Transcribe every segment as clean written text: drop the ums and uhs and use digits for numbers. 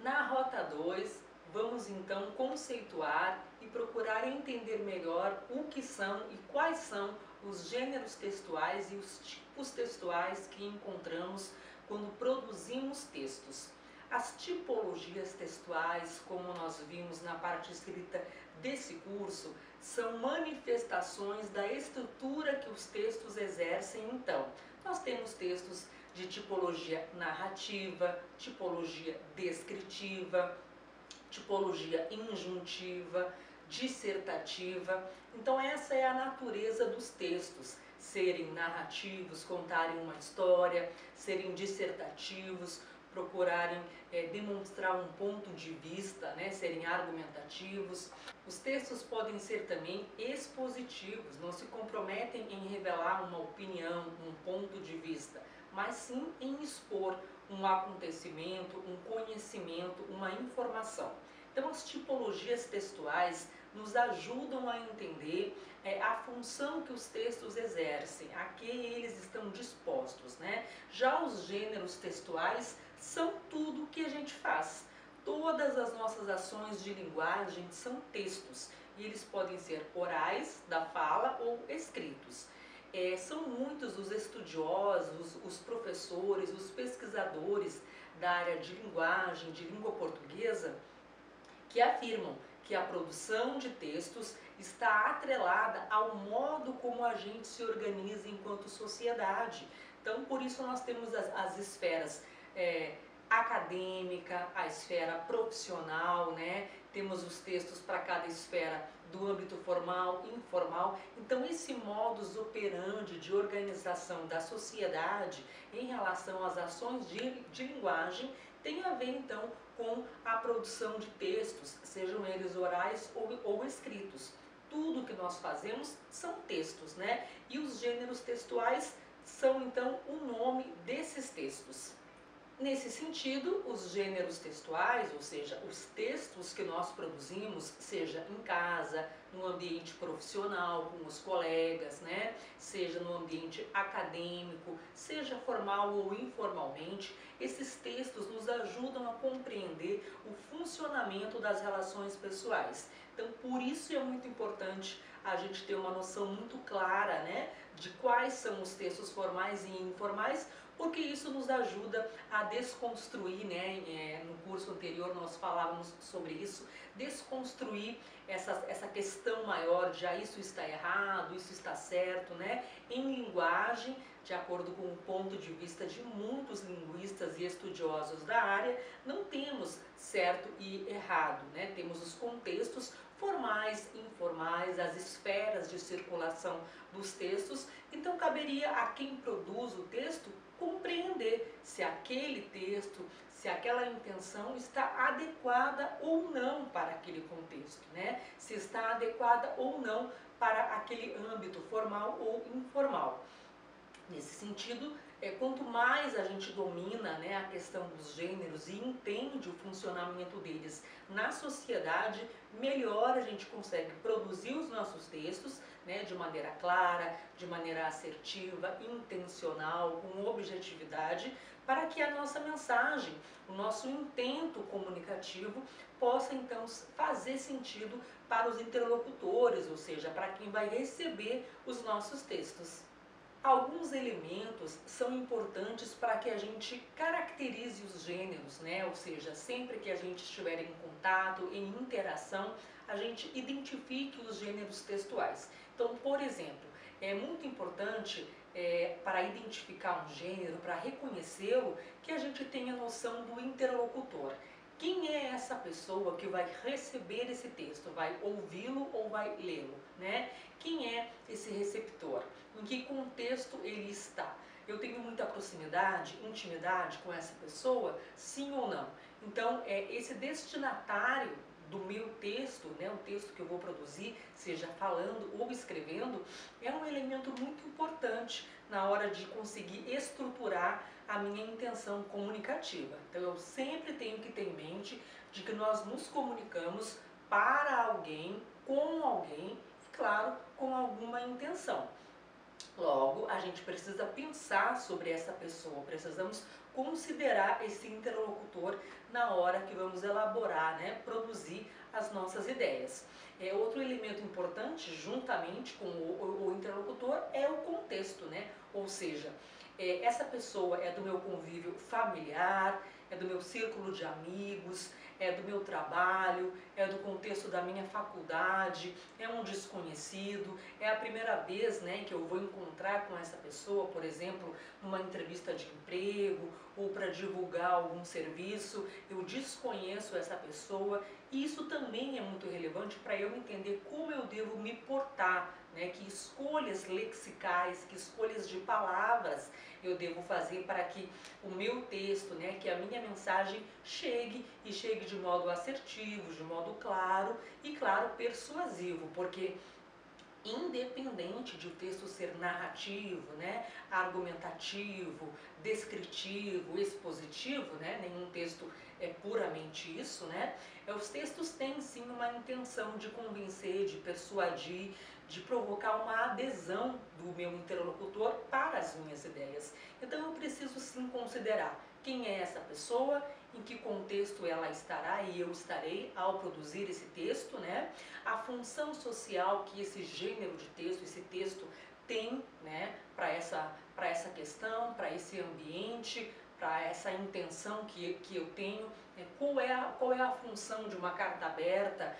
Na Rota 2, vamos então conceituar e procurar entender melhor o que são e quais são os gêneros textuais e os tipos textuais que encontramos quando produzimos textos. As tipologias textuais, como nós vimos na parte escrita desse curso, são manifestações da estrutura que os textos exercem. Então, nós temos textos de tipologia narrativa, tipologia descritiva, tipologia injuntiva, dissertativa. Então essa é a natureza dos textos, serem narrativos, contarem uma história, serem dissertativos, procurarem demonstrar um ponto de vista, né, serem argumentativos. Os textos podem ser também expositivos, não se comprometem em revelar uma opinião, um ponto de vista, mas sim em expor um acontecimento, um conhecimento, uma informação. Então as tipologias textuais nos ajudam a entender a função que os textos exercem, a que eles estão dispostos, né? Já os gêneros textuais são tudo o que a gente faz. Todas as nossas ações de linguagem são textos, e eles podem ser orais, da fala, ou escritos. São muitos os estudiosos, os professores, os pesquisadores da área de linguagem, de língua portuguesa, que afirmam que a produção de textos está atrelada ao modo como a gente se organiza enquanto sociedade. Então, por isso nós temos as esferas acadêmica, a esfera profissional, né? Temos os textos para cada esfera do âmbito formal, informal. Então esse modus operandi de organização da sociedade em relação às ações de linguagem tem a ver então com a produção de textos, sejam eles orais ou escritos. Tudo que nós fazemos são textos, né? E os gêneros textuais são então o nome desses textos. Nesse sentido, os gêneros textuais, ou seja, os textos que nós produzimos, seja em casa, no ambiente profissional, com os colegas, né? Seja no ambiente acadêmico, seja formal ou informalmente, esses textos nos ajudam a compreender o funcionamento das relações pessoais. Então, por isso é muito importante a gente ter uma noção muito clara, né, de quais são os textos formais e informais, porque isso nos ajuda a desconstruir, né, no curso anterior nós falávamos sobre isso, desconstruir essa questão maior de isso está errado, isso está certo, né, em linguagem, de acordo com o ponto de vista de muitos linguistas e estudiosos da área, não temos certo e errado, né, temos os contextos formais, informais, as esferas de circulação dos textos. Então caberia a quem produz o texto compreender se aquele texto, se aquela intenção está adequada ou não para aquele contexto, né? Se está adequada ou não para aquele âmbito formal ou informal. Nesse sentido, quanto mais a gente domina, né, a questão dos gêneros e entende o funcionamento deles na sociedade, melhor a gente consegue produzir os nossos textos, né, de maneira clara, de maneira assertiva, intencional, com objetividade, para que a nossa mensagem, o nosso intento comunicativo possa então fazer sentido para os interlocutores, ou seja, para quem vai receber os nossos textos. Alguns elementos são importantes para que a gente caracterize os gêneros, né? Ou seja, sempre que a gente estiver em contato, em interação, a gente identifique os gêneros textuais. Então, por exemplo, é muito importante para identificar um gênero, para reconhecê-lo, que a gente tenha noção do interlocutor. Quem é essa pessoa que vai receber esse texto? Vai ouvi-lo ou vai lê-lo, né? Quem é esse receptor? Em que contexto ele está? Eu tenho muita proximidade, intimidade com essa pessoa? Sim ou não? Então, esse destinatário do meu texto, né, o texto que eu vou produzir, seja falando ou escrevendo, é um elemento muito importante na hora de conseguir estruturar a minha intenção comunicativa. Então eu sempre tenho que ter em mente de que nós nos comunicamos para alguém, com alguém, e claro, com alguma intenção. Logo, a gente precisa pensar sobre essa pessoa, precisamos considerar esse interlocutor na hora que vamos elaborar, né, produzir as nossas ideias. Outro elemento importante, juntamente com o interlocutor, é o contexto, né? Ou seja, essa pessoa é do meu convívio familiar, é do meu círculo de amigos, é do meu trabalho, é do contexto da minha faculdade, é um desconhecido, é a primeira vez, né, que eu vou encontrar com essa pessoa, por exemplo, numa entrevista de emprego ou para divulgar algum serviço, eu desconheço essa pessoa, e isso também é muito relevante para eu entender como eu devo me portar, né, que escolhas lexicais, que escolhas de palavras eu devo fazer para que o meu texto, né, que a minha mensagem chegue e chegue de modo assertivo, de modo claro e, claro, persuasivo, porque independente de o texto ser narrativo, né, argumentativo, descritivo, expositivo, né, nenhum texto é puramente isso, né, os textos têm sim uma intenção de convencer, de persuadir, de provocar uma adesão do meu interlocutor para as minhas ideias. Então eu preciso sim considerar quem é essa pessoa, em que contexto ela estará e eu estarei ao produzir esse texto, né? A função social que esse gênero de texto, esse texto tem, né, para essa questão, para esse ambiente, para essa intenção que eu tenho, qual é a função de uma carta aberta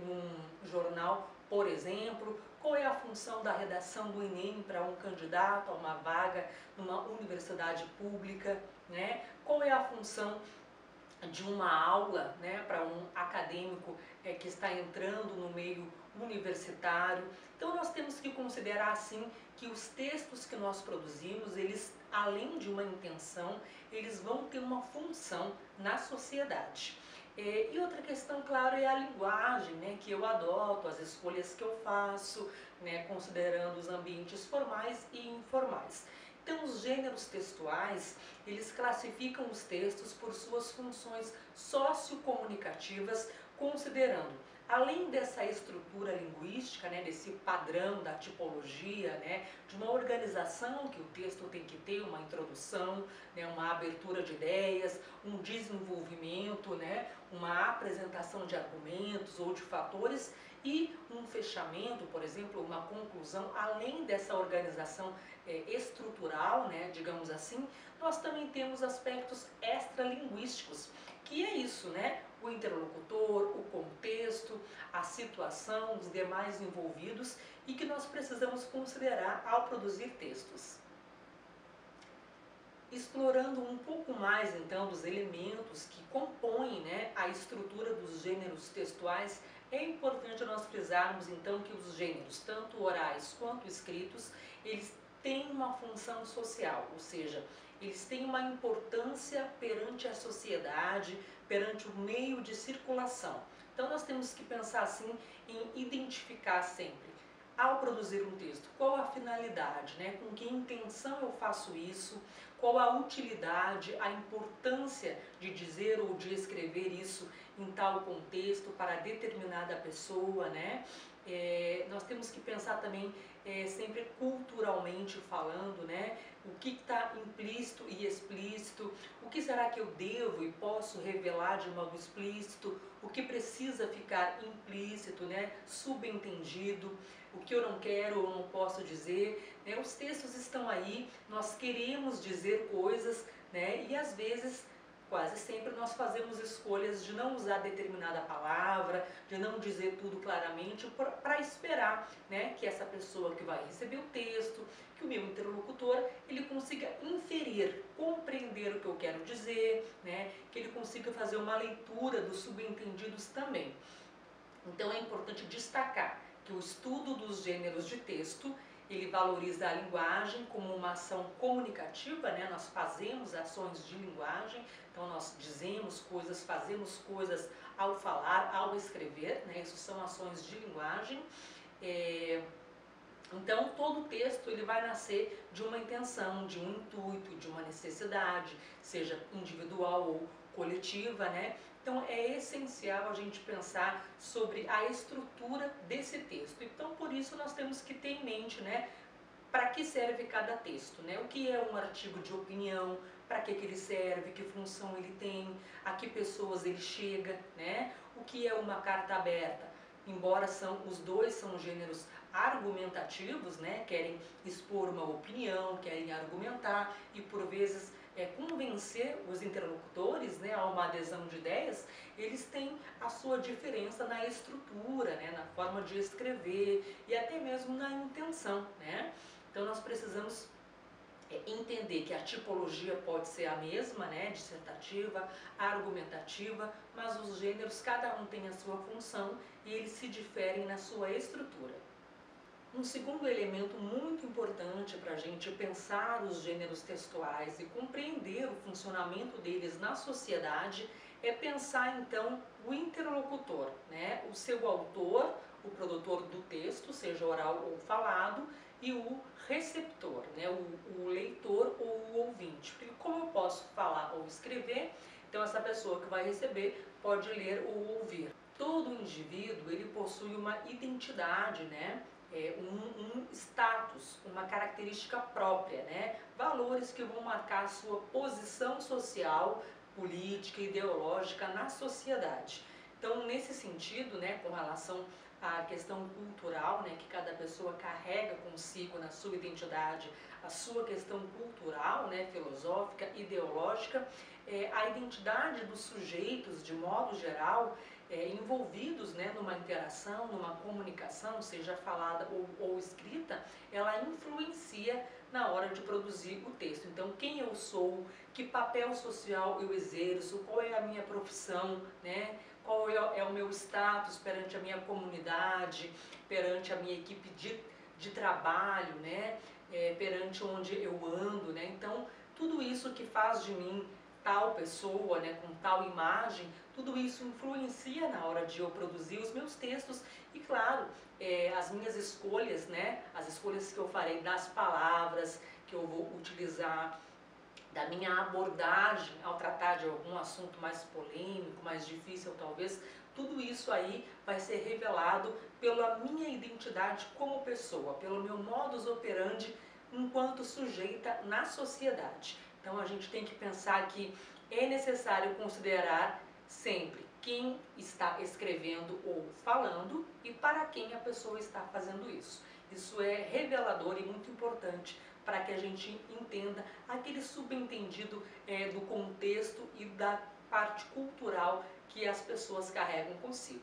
num jornal, por exemplo, qual é a função da redação do Enem para um candidato a uma vaga numa universidade pública, né? Qual é a função de uma aula, né, para um acadêmico que está entrando no meio universitário. Então nós temos que considerar assim que os textos que nós produzimos, eles, além de uma intenção, eles vão ter uma função na sociedade. E outra questão, claro, é a linguagem, né, que eu adoto, as escolhas que eu faço, né, considerando os ambientes formais e informais. Então, os gêneros textuais, eles classificam os textos por suas funções sociocomunicativas, considerando, além dessa estrutura linguística, né, desse padrão da tipologia, né, de uma organização que o texto tem que ter, uma introdução, né, uma abertura de ideias, um desenvolvimento, né, uma apresentação de argumentos ou de fatores e um fechamento, por exemplo, uma conclusão, além dessa organização estrutural, né, digamos assim, nós também temos aspectos extralinguísticos, que é isso, né? O interlocutor, o contexto, a situação, os demais envolvidos e que nós precisamos considerar ao produzir textos. Explorando um pouco mais, então, dos elementos que compõem, né, a estrutura dos gêneros textuais, é importante nós frisarmos, então, que os gêneros, tanto orais quanto escritos, eles têm uma função social, ou seja, eles têm uma importância perante a sociedade, perante o meio de circulação. Então, nós temos que pensar, assim, em identificar sempre, ao produzir um texto, qual a finalidade, né? Com que intenção eu faço isso, qual a utilidade, a importância de dizer ou de escrever isso em tal contexto para determinada pessoa, né? Nós temos que pensar também sempre culturalmente falando, né? O que está implícito e explícito, o que será que eu devo e posso revelar de modo explícito, o que precisa ficar implícito, né? Subentendido, o que eu não quero ou não posso dizer, né? Os textos estão aí, nós queremos dizer coisas, né? E às vezes, quase sempre, nós fazemos escolhas de não usar determinada palavra, de não dizer tudo claramente, para esperar, né, que essa pessoa que vai receber o texto, que o meu interlocutor, ele consiga inferir, compreender o que eu quero dizer, né, que ele consiga fazer uma leitura dos subentendidos também. Então é importante destacar que o estudo dos gêneros de texto, ele valoriza a linguagem como uma ação comunicativa, né? Nós fazemos ações de linguagem, então nós dizemos coisas, fazemos coisas ao falar, ao escrever, né? Isso são ações de linguagem. Então todo texto ele vai nascer de uma intenção, de um intuito, de uma necessidade, seja individual ou coletiva, né? Então é essencial a gente pensar sobre a estrutura desse texto. Então por isso nós temos que ter em mente, né, para que serve cada texto, né? O que é um artigo de opinião, para que ele serve, que função ele tem, a que pessoas ele chega, né? O que é uma carta aberta? Embora os dois são gêneros argumentativos, né? Querem expor uma opinião, querem argumentar e por vezes convencer os interlocutores, né, a uma adesão de ideias. Eles têm a sua diferença na estrutura, né, na forma de escrever e até mesmo na intenção, né? Então nós precisamos entender que a tipologia pode ser a mesma, né, dissertativa, argumentativa, mas os gêneros, cada um tem a sua função e eles se diferem na sua estrutura. Um segundo elemento muito importante para a gente pensar os gêneros textuais e compreender o funcionamento deles na sociedade é pensar então o interlocutor, né? O seu autor, o produtor do texto, seja oral ou falado, e o receptor, né? O leitor ou o ouvinte. Porque como eu posso falar ou escrever, então essa pessoa que vai receber pode ler ou ouvir. Todo indivíduo ele possui uma identidade, né? Um status, uma característica própria, né? Valores que vão marcar a sua posição social, política, ideológica na sociedade. Então, nesse sentido, né, com relação à questão cultural, né, que cada pessoa carrega consigo na sua identidade, a sua questão cultural, né, filosófica, ideológica, a identidade dos sujeitos, de modo geral, envolvidos, né, numa interação, numa comunicação, seja falada ou escrita, ela influencia na hora de produzir o texto. Então, quem eu sou, que papel social eu exerço, qual é a minha profissão, né, qual é o meu status perante a minha comunidade, perante a minha equipe de trabalho, né, perante onde eu ando, né. Então, tudo isso que faz de mim tal pessoa, né, com tal imagem, tudo isso influencia na hora de eu produzir os meus textos e, claro, as minhas escolhas, né, as escolhas que eu farei das palavras que eu vou utilizar, da minha abordagem ao tratar de algum assunto mais polêmico, mais difícil talvez, tudo isso aí vai ser revelado pela minha identidade como pessoa, pelo meu modus operandi enquanto sujeita na sociedade. Então a gente tem que pensar que é necessário considerar sempre quem está escrevendo ou falando e para quem a pessoa está fazendo isso. Isso é revelador e muito importante para que a gente entenda aquele subentendido do contexto e da parte cultural que as pessoas carregam consigo.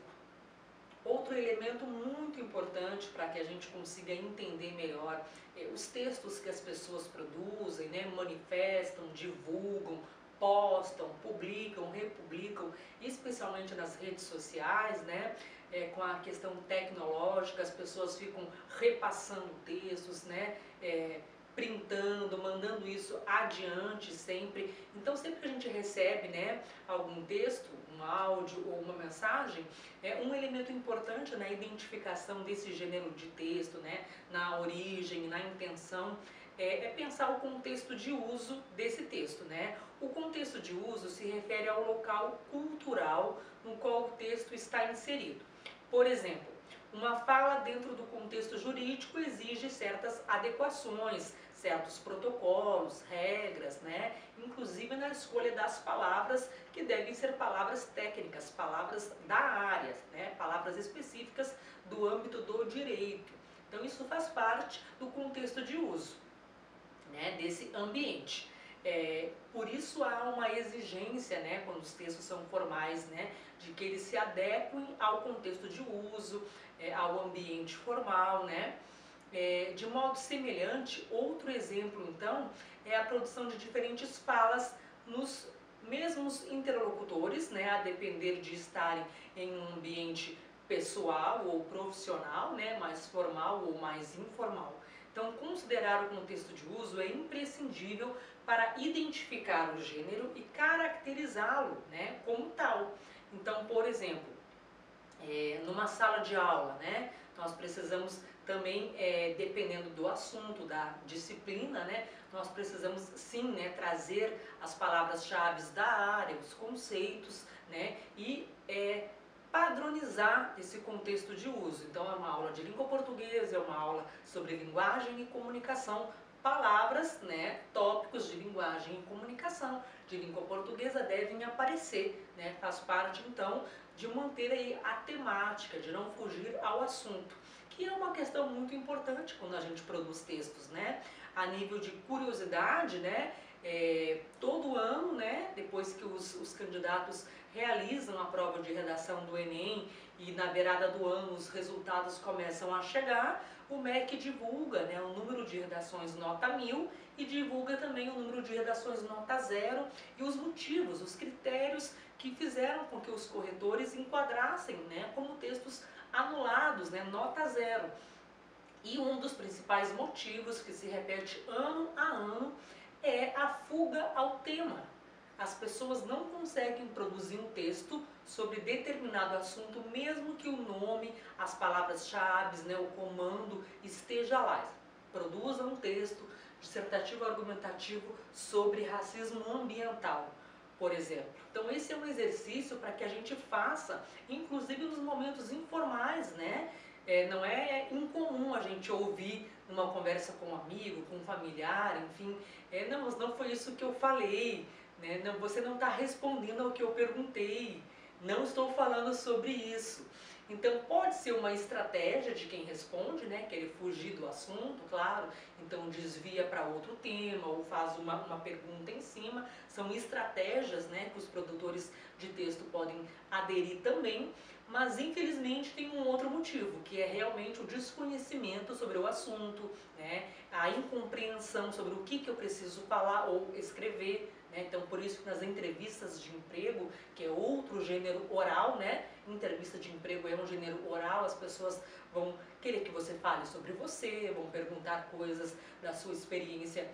Outro elemento muito importante para que a gente consiga entender melhor os textos que as pessoas produzem, né, manifestam, divulgam, postam, publicam, republicam, especialmente nas redes sociais, né, com a questão tecnológica, as pessoas ficam repassando textos, né, printando, mandando isso adiante sempre. Então, sempre que a gente recebe, né, algum texto, um áudio ou uma mensagem, um elemento importante na identificação desse gênero de texto, né, na origem, na intenção, é pensar o contexto de uso desse texto, né? O contexto de uso se refere ao local cultural no qual o texto está inserido. Por exemplo, uma fala dentro do contexto jurídico exige certas adequações, certos protocolos, regras, né? Inclusive na escolha das palavras, que devem ser palavras técnicas, palavras da área, né? Palavras específicas do âmbito do direito. Então isso faz parte do contexto de uso, né? Desse ambiente. Por isso há uma exigência, né, quando os textos são formais, né, de que eles se adequem ao contexto de uso, ao ambiente formal, né. De modo semelhante, outro exemplo então é a produção de diferentes falas nos mesmos interlocutores, né, a depender de estarem em um ambiente pessoal ou profissional, né, mais formal ou mais informal. Então, considerar o contexto de uso é imprescindível para identificar o gênero e caracterizá-lo, né, como tal. Então, por exemplo, numa sala de aula, né, nós precisamos também, dependendo do assunto, da disciplina, né, nós precisamos sim, né, trazer as palavras-chave da área, os conceitos, né, e padronizar esse contexto de uso. Então é uma aula de língua portuguesa, é uma aula sobre linguagem e comunicação, palavras, né, tópicos de linguagem e comunicação de língua portuguesa devem aparecer, né, faz parte então de manter aí a temática, de não fugir ao assunto, que é uma questão muito importante quando a gente produz textos, né, a nível de curiosidade, né, todo ano, né, depois que os candidatos realizam a prova de redação do Enem e na beirada do ano os resultados começam a chegar, o MEC divulga, né, o número de redações nota 1000 e divulga também o número de redações nota 0 e os motivos, os critérios que fizeram com que os corretores enquadrassem, né, como textos anulados, né, nota 0. E um dos principais motivos que se repete ano a ano é a fuga ao tema. As pessoas não conseguem produzir um texto sobre determinado assunto, mesmo que o nome, as palavras-chave, né, o comando esteja lá. Produza um texto dissertativo argumentativo sobre racismo ambiental, por exemplo. Então esse é um exercício para que a gente faça, inclusive nos momentos informais, né? Não é incomum a gente ouvir numa conversa com um amigo, com um familiar, enfim, não, mas não foi isso que eu falei, né? Não, você não está respondendo ao que eu perguntei, não estou falando sobre isso. Então pode ser uma estratégia de quem responde, né, querer fugir do assunto, claro, então desvia para outro tema ou faz uma pergunta em cima, são estratégias, né, que os produtores de texto podem aderir também, mas infelizmente tem um outro motivo, que é realmente o desconhecimento sobre o assunto, né, a incompreensão sobre o que eu preciso falar ou escrever, né, então por isso que nas entrevistas de emprego, que é outro gênero oral, né, entrevista de emprego é um gênero oral, as pessoas vão querer que você fale sobre você, vão perguntar coisas da sua experiência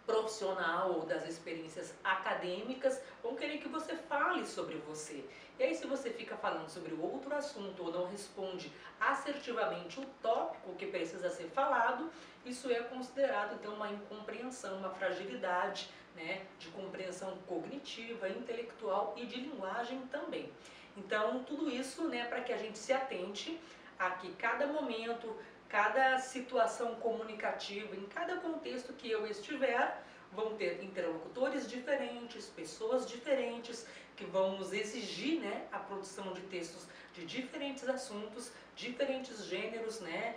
profissional ou das experiências acadêmicas, vão querer que você fale sobre você. E aí se você fica falando sobre outro assunto ou não responde assertivamente o tópico que precisa ser falado, isso é considerado então uma incompreensão, uma fragilidade, né, de compreensão cognitiva, intelectual e de linguagem também. Então tudo isso, né, para que a gente se atente a que cada momento, cada situação comunicativa, em cada contexto que eu estiver, vão ter interlocutores diferentes, pessoas diferentes, que vão nos exigir, né, a produção de textos de diferentes assuntos, diferentes gêneros, né,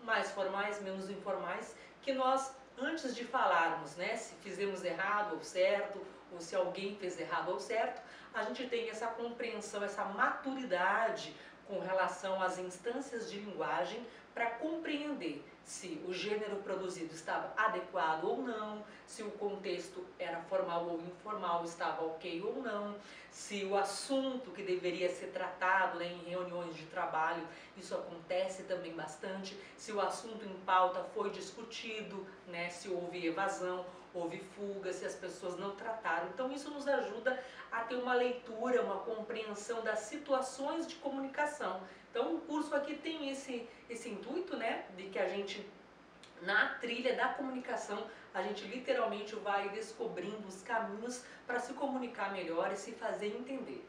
mais formais, menos informais, que nós, antes de falarmos, né, se fizemos errado ou certo, ou se alguém fez errado ou certo, a gente tem essa compreensão, essa maturidade com relação às instâncias de linguagem para compreender se o gênero produzido estava adequado ou não, se o contexto era formal ou informal, estava ok ou não, se o assunto que deveria ser tratado, né, em reuniões de trabalho, isso acontece também bastante, se o assunto em pauta foi discutido, né, se houve evasão, houve fuga, se as pessoas não trataram. Então isso nos ajuda a ter uma leitura, uma compreensão das situações de comunicação. Então o curso aqui tem esse intuito, né, de que a gente, na trilha da comunicação, a gente literalmente vai descobrindo os caminhos para se comunicar melhor e se fazer entender.